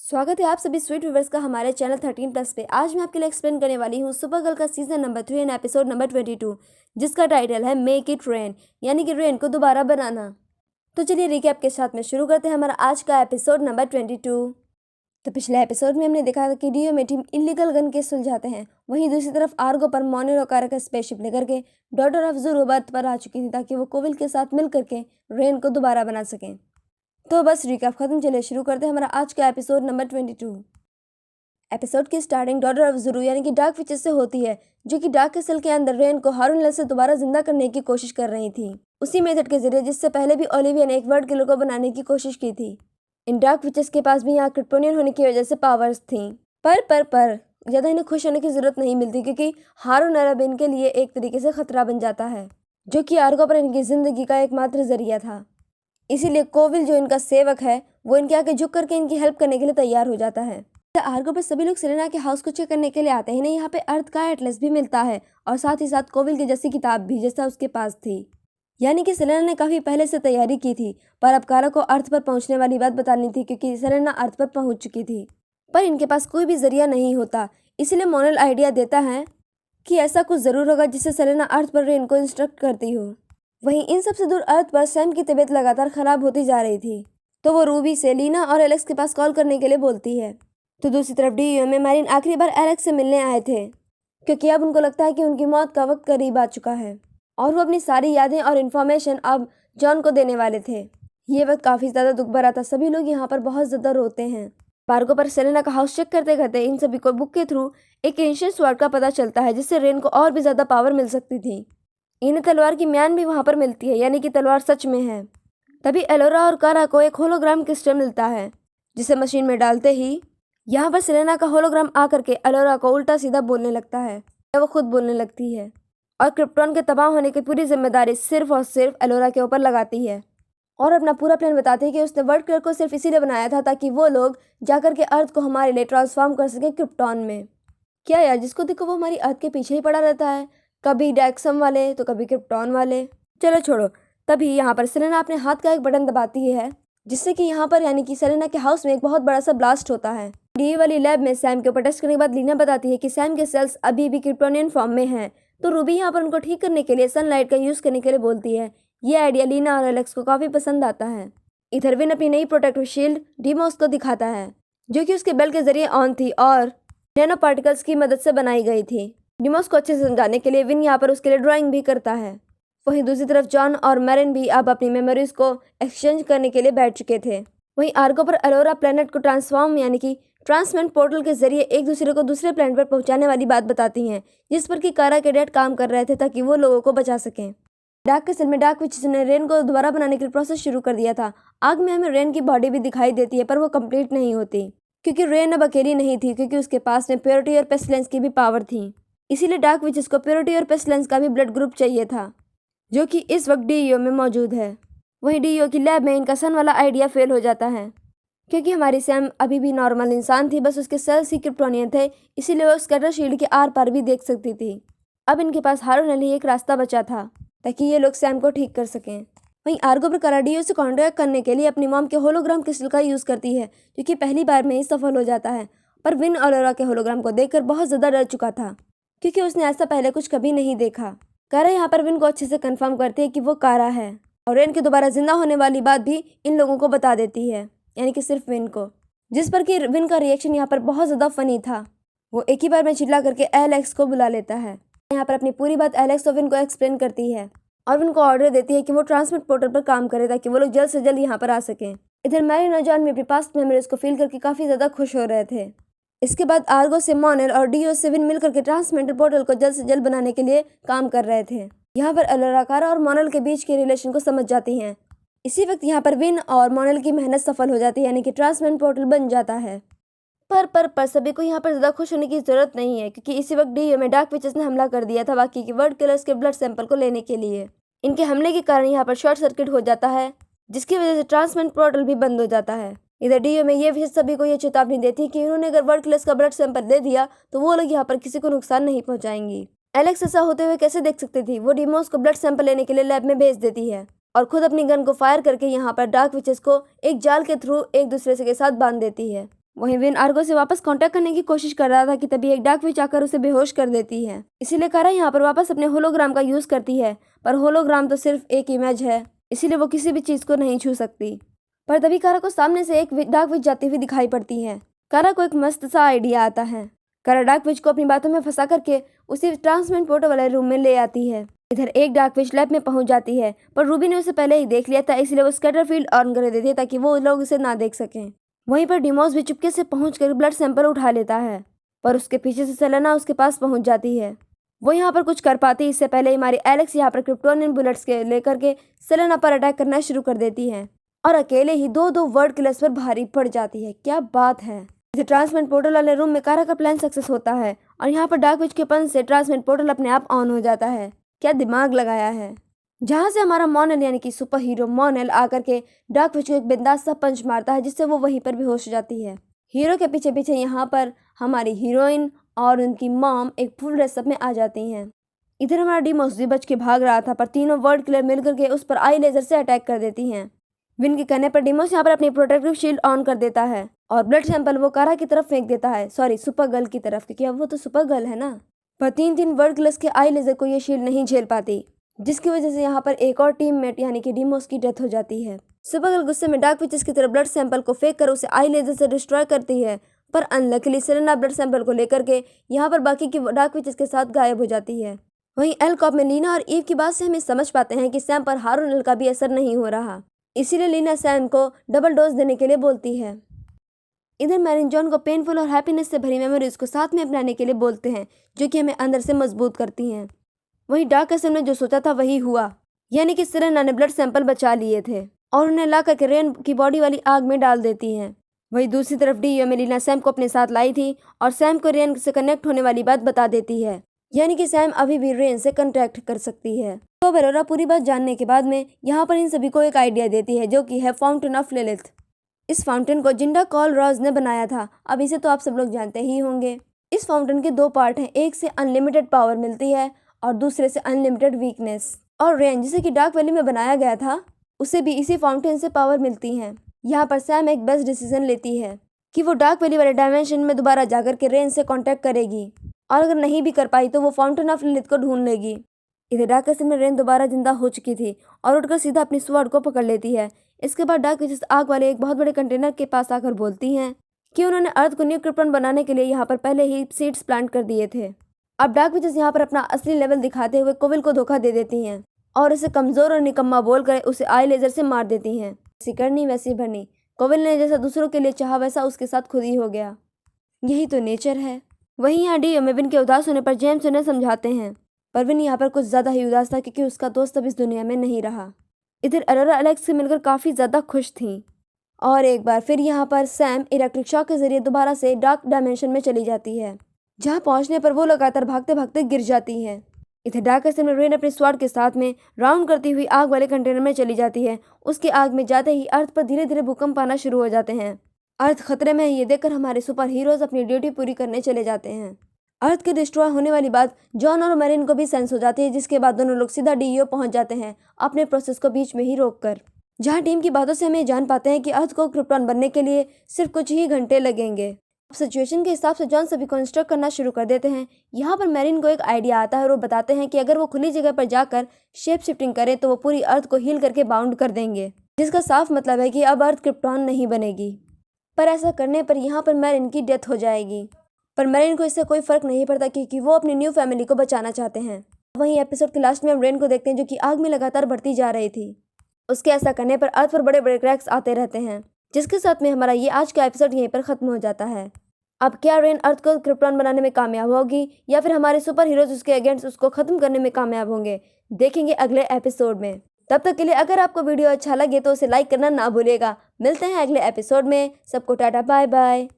स्वागत है आप सभी स्वीट व्यूवर्स का हमारे चैनल 13+ पे। आज मैं आपके लिए एक्सप्लेन करने वाली हूँ सुपर गर्ल का season number 3 and episode number 22, जिसका टाइटल है मेक इट रेन, यानी कि रेन को दोबारा बनाना। तो चलिए रिकैप के साथ में शुरू करते हैं हमारा आज का एपिसोड नंबर 22। तो पिछले एपिसोड में हमने देखा था कि डीओ में टीम इलीगल गन केस सुलझाते हैं। वहीं दूसरी तरफ आर्गो पर मोनेल और कारा का स्पेसशिप लेकर के डॉटर ऑफ ज़ूरो बर्थ पर आ चुकी थी ताकि वो कोविल के साथ मिल करके रेन को दोबारा बना सकें। तो बस रिकैप खत्म, चलिए शुरू करते हैं हमारा आज का एपिसोड नंबर 22। एपिसोड की स्टार्टिंग डॉटर ऑफ ज़ुरू यानी कि डार्क विचेस से होती है, जो कि डार्क कैसल के अंदर रेन को हारून से दोबारा जिंदा करने की कोशिश कर रही थी, उसी मेथड के जरिए जिससे पहले भी ओलिविया ने एक वर्ल्ड किलर को बनाने की कोशिश की थी। इन डार्क विचेस के पास भी यहाँ क्रिप्टोनियन होने की वजह से पावर्स थी, पर ज़्यादा इन्हें खुश होने की जरूरत नहीं मिलती, क्योंकि हारून अब इनके लिए एक तरीके से खतरा बन जाता है, जो कि आर्गो पर इनकी जिंदगी का एकमात्र जरिया था। इसीलिए कोविल जो इनका सेवक है वो इनके आगे झुक करके इनकी हेल्प करने के लिए तैयार हो जाता है। आर्गो पर सभी लोग सेलेना के हाउस को चेक करने के लिए आते हैं। इन्हें यहाँ पे अर्थ का एटलस भी मिलता है और साथ ही साथ कोविल की जैसी किताब भी जैसा उसके पास थी, यानी कि सेलेना ने काफी पहले से तैयारी की थी, पर अब कारा को अर्थ पर पहुंचने वाली बात बतानी थी, क्योंकि सेलेना अर्थ पर पहुंच चुकी थी, पर इनके पास कोई भी जरिया नहीं होता। इसलिए मोनल आइडिया देता है कि ऐसा कुछ जरूर होगा जिससे सेलेना अर्थ पर रेन को इंस्ट्रक्ट करती हो। वहीं इन सबसे दूर अर्थ पर सैम की तबीयत लगातार खराब होती जा रही थी, तो वो रूबी से लीना और एलेक्स के पास कॉल करने के लिए बोलती है। तो दूसरी तरफ डीयू में मैरिन आखिरी बार एलेक्स से मिलने आए थे, क्योंकि अब उनको लगता है कि उनकी मौत का वक्त करीब आ चुका है और वो अपनी सारी यादें और इन्फॉर्मेशन अब जॉन को देने वाले थे। ये वक्त काफी ज्यादा दुख भरा था, सभी लोग यहाँ पर बहुत ज्यादा रोते हैं। पार्गो पर सेलेना का हाउस चेक करते करते इन सभी को बुक के थ्रू एक एंशिएंट स्वॉर्ड का पता चलता है, जिससे रेन को और भी ज्यादा पावर मिल सकती थी। इन्हें तलवार की म्यान भी वहां पर मिलती है, यानी कि तलवार सच में है। तभी एलोरा और कारा को एक होलोग्राम क्रिस्टल मिलता है, जिसे मशीन में डालते ही यहाँ पर सेलेना का होलोग्राम आकर के एलोरा को उल्टा सीधा बोलने लगता है। वो खुद बोलने लगती है और क्रिप्टॉन के तबाह होने की पूरी जिम्मेदारी सिर्फ और सिर्फ एलोरा के ऊपर लगाती है, और अपना पूरा प्लान बताती है कि उसने वर्ल्ड किलर को सिर्फ इसीलिए बनाया था ताकि वो लोग जाकर के अर्थ को हमारे लिए ट्रांसफॉर्म कर सकें क्रिप्टॉन में। क्या यार, जिसको देखो वो हमारी अर्थ के पीछे ही पड़ा रहता है, कभी डेक्सम वाले तो कभी क्रिप्टॉन वाले। चलो छोड़ो। तभी यहाँ पर सेलेना अपने हाथ का एक बटन दबाती है, जिससे कि यहाँ पर यानी कि सेलेना के हाउस में एक बहुत बड़ा सा ब्लास्ट होता है। डी वाली लैब में सैम के ऊपर टेस्ट करने के बाद लीना बताती है कि सैम के सेल्स अभी भी क्रिप्टोनियन फॉर्म में हैं, तो रूबी यहाँ पर उनको ठीक करने के लिए सनलाइट का यूज करने के लिए बोलती है। ये आइडिया लीना और एलेक्स को काफी पसंद आता है। इधर विन अपनी नई प्रोटेक्टिव शील्ड डीमोस को दिखाता है, जो कि उसके बेल्ट के जरिए ऑन थी और नैनो पार्टिकल्स की मदद से बनाई गई थी। डिमोस को अच्छे से समझाने के लिए विन यहाँ पर उसके लिए ड्राइंग भी करता है। वहीं दूसरी तरफ जॉन और मैरिन भी अब अपनी मेमोरीज को एक्सचेंज करने के लिए बैठ चुके थे। वहीं आर्गो पर एलोरा प्लेनेट को ट्रांसफॉर्म यानी कि ट्रांसमेंट पोर्टल के जरिए एक दूसरे को दूसरे प्लेनेट पर पहुंचाने वाली बात बताती हैं, जिस पर कि कारा के डैड काम कर रहे थे ताकि वो लोगों को बचा सकें। डार्क कैसल में डार्क विचेस ने रेन को दोबारा बनाने के लिए प्रोसेस शुरू कर दिया था। आग में हमें रेन की बॉडी भी दिखाई देती है, पर वो कंप्लीट नहीं होती, क्योंकि रेन अब अकेली नहीं थी, क्योंकि उसके पास में प्योरिटी और पेस्टिलेंस की भी पावर थी। इसीलिए डार्क विचेस को प्योरिटी और पेस्टिलेंस का भी ब्लड ग्रुप चाहिए था, जो कि इस वक्त डीईओ में मौजूद है। वहीं डीईओ की लैब में इनका सन वाला आइडिया फेल हो जाता है, क्योंकि हमारी सैम अभी भी नॉर्मल इंसान थी, बस उसके सेल्स ही क्रिप्टोनियन थे, इसीलिए वो स्कैटर शील्ड के आर पार भी देख सकती थी। अब इनके पास हारून ही एक रास्ता बचा था ताकि ये लोग सैम को ठीक कर सकें। वहीं आर्गो पर कारा डीईओ से कॉन्टैक्ट करने के लिए अपनी मॉम के होलोग्राम क्रिस्टल का यूज करती है, जो कि पहली बार में ही सफल हो जाता है। पर विन एलोरा के होलोग्राम को देखकर बहुत ज्यादा डर चुका था, क्योंकि उसने ऐसा पहले कुछ कभी नहीं देखा। कारा यहाँ पर विन को अच्छे से कंफर्म करती है कि वो कारा है, और रेन के दोबारा जिंदा होने वाली बात भी इन लोगों को बता देती है, यानी कि सिर्फ विन को, जिस पर कि विन का रिएक्शन यहाँ पर बहुत ज्यादा फनी था। वो एक ही बार में चिल्ला करके एलेक्स को बुला लेता है। यहाँ पर अपनी पूरी बात एलेक्स और विन को एक्सप्लेन करती है और उनको ऑर्डर देती है कि वो ट्रांसमिट पोर्टल पर काम करे ताकि वो लोग जल्द से जल्द यहाँ पर आ सकें। इधर मैरिन और जॉन भी अपनी पास्ट मेमोरीज को फील करके काफी ज्यादा खुश हो रहे थे। इसके बाद आर्गो से मोनेल और डीओ से विन मिलकर के ट्रांसमेंटल पोर्टल को जल्द से जल्द बनाने के लिए काम कर रहे थे। यहाँ पर एलोरा कारा और मोनेल के बीच के रिलेशन को समझ जाती हैं। इसी वक्त यहाँ पर विन और मोनेल की मेहनत सफल हो जाती है, यानी कि ट्रांसमेंट पोर्टल बन जाता है। पर सभी को यहाँ पर ज्यादा खुश होने की जरूरत नहीं है, क्योंकि इसी वक्त डीओ में डार्क विचेस ने हमला कर दिया था बाकी के वर्ल्ड किलर्स के ब्लड सैंपल को लेने के लिए। इनके हमले के कारण यहाँ पर शॉर्ट सर्किट हो जाता है, जिसकी वजह से ट्रांसमेंट पोर्टल भी बंद हो जाता है। इधर डीओ में ये विशेष सभी को ये चेतावनी देती है कि उन्होंने अगर वर्ल्ड किलर्स का ब्लड सैंपल दे दिया तो वो लोग यहाँ पर किसी को नुकसान नहीं पहुंचाएंगी। एलेक्स ऐसा होते हुए कैसे देख सकती थी। वो डिमोस को ब्लड सैंपल लेने के लिए लैब में भेज देती है और खुद अपनी गन को फायर करके यहाँ पर डार्क विचेस को एक जाल के थ्रू एक दूसरे से के साथ बांध देती है। वहीं विन आर्गो से वापस कांटेक्ट करने की कोशिश कर रहा था कि तभी एक डार्क विच आकर उसे बेहोश कर देती है। इसीलिए कारा यहाँ पर वापस अपने होलोग्राम का यूज करती है, पर होलोग्राम तो सिर्फ एक इमेज है, इसीलिए वो किसी भी चीज को नहीं छू सकती। पर तभी कारा को सामने से एक डार्क विच जाती हुई दिखाई पड़ती है। कारा को एक मस्त सा आइडिया आता है। कारा डार्क विच को अपनी बातों में फंसा करके उसी ट्रांसमेंट पोर्टल वाले रूम में ले आती है। इधर एक डार्क विच लैब में पहुंच जाती है, पर रूबी ने उसे पहले ही देख लिया था, इसलिए वो स्कैटर फील्ड ऑन कर देती है ताकि वो लोग उसे ना देख सकें। वहीं पर डिमोस भी चुपके से पहुंचकर ब्लड सैंपल उठा लेता है, पर उसके पीछे से सेलेना उसके पास पहुंच जाती है। वो यहाँ पर कुछ कर पाती इससे पहले ही हमारी एलेक्स यहाँ पर क्रिप्टोनियन बुलेट्स के लेकर के सेलेना पर अटैक करना शुरू कर देती है और अकेले ही दो वर्ड किलर्स पर भारी पड़ जाती है। क्या बात है। ट्रांसमेंट पोर्टल वाले रूम में कारा का प्लान सक्सेस होता है और यहाँ पर डार्क विच के पंच से ट्रांसमेंट पोर्टल अपने आप ऑन हो जाता है। क्या दिमाग लगाया है। जहाँ से हमारा मोनेल यानी कि सुपर हीरो मोनेल आकर के डार्क विच को एक बिंदास सा पंच मारता है, जिससे वो वहीं पर बेहोश हो जाती है। हीरो के पीछे पीछे यहाँ पर हमारी हीरोइन और उनकी मॉम एक फुल ड्रेसअप में आ जाती हैं। इधर हमारा डिमोस भी बच के भाग रहा था, पर तीनों वर्ड किलर मिलकर के उस पर आई लेजर से अटैक कर देती हैं। विन के कहने पर डिमोस यहाँ पर अपनी प्रोटेक्टिव शील्ड ऑन कर देता है और ब्लड सैंपल वो कारा की तरफ फेंक देता है, सॉरी सुपर गर्ल की तरफ, क्योंकि अब वो तो सुपर गर्ल है ना। पर तीन वर्ड किलर्स के आई लेजर को ये शील्ड नहीं झेल पाती, जिसकी वजह से यहाँ पर एक और टीममेट यानी कि डिमोस की डेथ हो जाती है। सुपर गर्ल गुस्से में डार्क विचेस की तरफ ब्लड सैंपल को फेंक कर उसे आई लेजर से डिस्ट्रॉय करती है, पर अनलकीली सेलेना ब्लड सैंपल को लेकर के यहाँ पर बाकी की डार्क विचेस के साथ गायब हो जाती है। वहीं एल कॉप में लीना और ईव की बात से हमें समझ पाते हैं कि सैम पर हारून एल का भी असर नहीं हो रहा, इसीलिए लीना सैम को डबल डोज देने के लिए बोलती है। इधर मैरिन जॉन को पेनफुल और हैप्पीनेस से भरी मेमोरीज को साथ में अपनाने के लिए बोलते हैं, जो कि हमें अंदर से मजबूत करती हैं। वहीं डार्क एसएम ने जो सोचा था वही हुआ, यानी कि सेलेना ने ब्लड सैंपल बचा लिए थे और उन्हें ला करके रेन की बॉडी वाली आग में डाल देती हैं। वहीं दूसरी तरफ डीओ में लीना सैम को अपने साथ लाई थी और सैम को रेन से कनेक्ट होने वाली बात बता देती है, यानी कि सैम अभी भी रेन से कॉन्टैक्ट कर सकती है। तो बेलोरा पूरी बात जानने के बाद में यहाँ पर इन सभी को एक आइडिया देती है, जो कि है फाउंटेन ऑफ लिलिथ। इस फाउंटेन को जिंडा कॉल रॉज ने बनाया था। अब इसे तो आप सब लोग जानते ही होंगे। इस फाउंटेन के दो पार्ट हैं, एक से अनलिमिटेड पावर मिलती है और दूसरे से अनलिमिटेड वीकनेस। और रेन जिसे कि डार्क वैली में बनाया गया था, उसे भी इसी फाउंटेन से पावर मिलती है। यहाँ पर सैम एक बेस्ट डिसीजन लेती है कि वो डार्क वैली वाले डायमेंशन में दोबारा जाकर के रेन से कांटेक्ट करेगी, और अगर नहीं भी कर पाई तो वो फाउंटेन ऑफ लिलिथ को ढूंढ लेगी। इधर डार्क कैसल में रेन दोबारा जिंदा हो चुकी थी और उठकर सीधा अपनी स्वॉर्ड को पकड़ लेती है। इसके बाद डार्क विचेस आग वाले एक बहुत बड़े कंटेनर के पास आकर बोलती हैं कि उन्होंने अर्थ को न्यू क्रिप्टन बनाने के लिए यहाँ पर पहले ही सीड्स प्लांट कर दिए थे। अब डार्क विचेस यहाँ पर अपना असली लेवल दिखाते हुए कोविल को धोखा दे देती हैं और उसे कमजोर और निकम्मा बोलकर उसे आई लेजर से मार देती हैं। ऐसी करनी वैसी भरनी, कोविल ने जैसा दूसरों के लिए चाहा वैसा उसके साथ खुद ही हो गया। यही तो नेचर है। वहीं यहाँ डीओ में विन के उदास होने पर जेम्स उन्हें समझाते हैं, पर विन यहाँ पर कुछ ज़्यादा ही उदास था क्योंकि उसका दोस्त अब इस दुनिया में नहीं रहा। इधर अरोरा एलेक्स से मिलकर काफ़ी ज़्यादा खुश थी और एक बार फिर यहाँ पर सैम इलेक्ट्रिक शॉक के जरिए दोबारा से डार्क डायमेंशन में चली जाती है, जहाँ पहुँचने पर वो लगातार भागते भागते गिर जाती है। इधर डार्क कैसल में रेन अपने स्वॉर्ड के साथ में राउंड करती हुई आग वाले कंटेनर में चली जाती है। उसकी आग में जाते ही अर्थ पर धीरे धीरे भूकंप आना शुरू हो जाते हैं। अर्थ खतरे में है ये देखकर हमारे सुपर हीरोज अपनी ड्यूटी पूरी करने चले जाते हैं। अर्थ के डिस्ट्रॉय होने वाली बात जॉन और मैरिन को भी सेंस हो जाती है, जिसके बाद दोनों लोग सीधा डीईओ पहुंच जाते हैं, अपने प्रोसेस को बीच में ही रोककर। जहां टीम की बातों से हमें जान पाते हैं कि अर्थ को क्रिप्टॉन बनने के लिए सिर्फ कुछ ही घंटे लगेंगे। अब सिचुएशन के हिसाब से जॉन सभी को इंस्ट्रक्ट करना शुरू कर देते हैं। यहाँ पर मैरिन को एक आइडिया आता है और वो बताते हैं कि अगर वो खुली जगह पर जाकर शेप शिफ्टिंग करें तो वो पूरी अर्थ को हील करके बाउंड कर देंगे, जिसका साफ मतलब है कि अब अर्थ क्रिप्टॉन नहीं बनेगी। पर ऐसा करने पर यहाँ पर मैरिन की डेथ हो जाएगी, पर मैरिन को इससे कोई फर्क नहीं पड़ता क्योंकि वो अपनी न्यू फैमिली को बचाना चाहते हैं। वहीं एपिसोड के लास्ट में हम रेन को देखते हैं, जो कि आग में लगातार बढ़ती जा रही थी। उसके ऐसा करने पर अर्थ पर बड़े बड़े क्रैक्स आते रहते हैं, जिसके साथ में हमारा ये आज का एपिसोड यहीं पर खत्म हो जाता है। अब क्या रेन अर्थ को क्रिप्टॉन बनाने में कामयाब होगी या फिर हमारे सुपर हीरोज उसके अगेंस्ट उसको खत्म करने में कामयाब होंगे, देखेंगे अगले एपिसोड में। तब तक के लिए अगर आपको वीडियो अच्छा लगे तो उसे लाइक करना ना भूलिएगा। मिलते हैं अगले एपिसोड में। सबको टाटा बाय बाय।